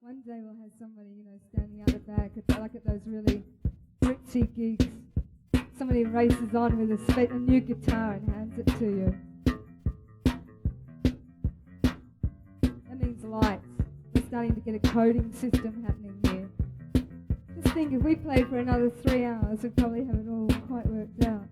One day we'll have somebody, standing out the back, like at those really glitzy gigs. Somebody races on with a new guitar and hands it to you. That means lights. We're starting to get a coding system happening here. Just think, if we played for another 3 hours, we'd probably have it all quite worked out.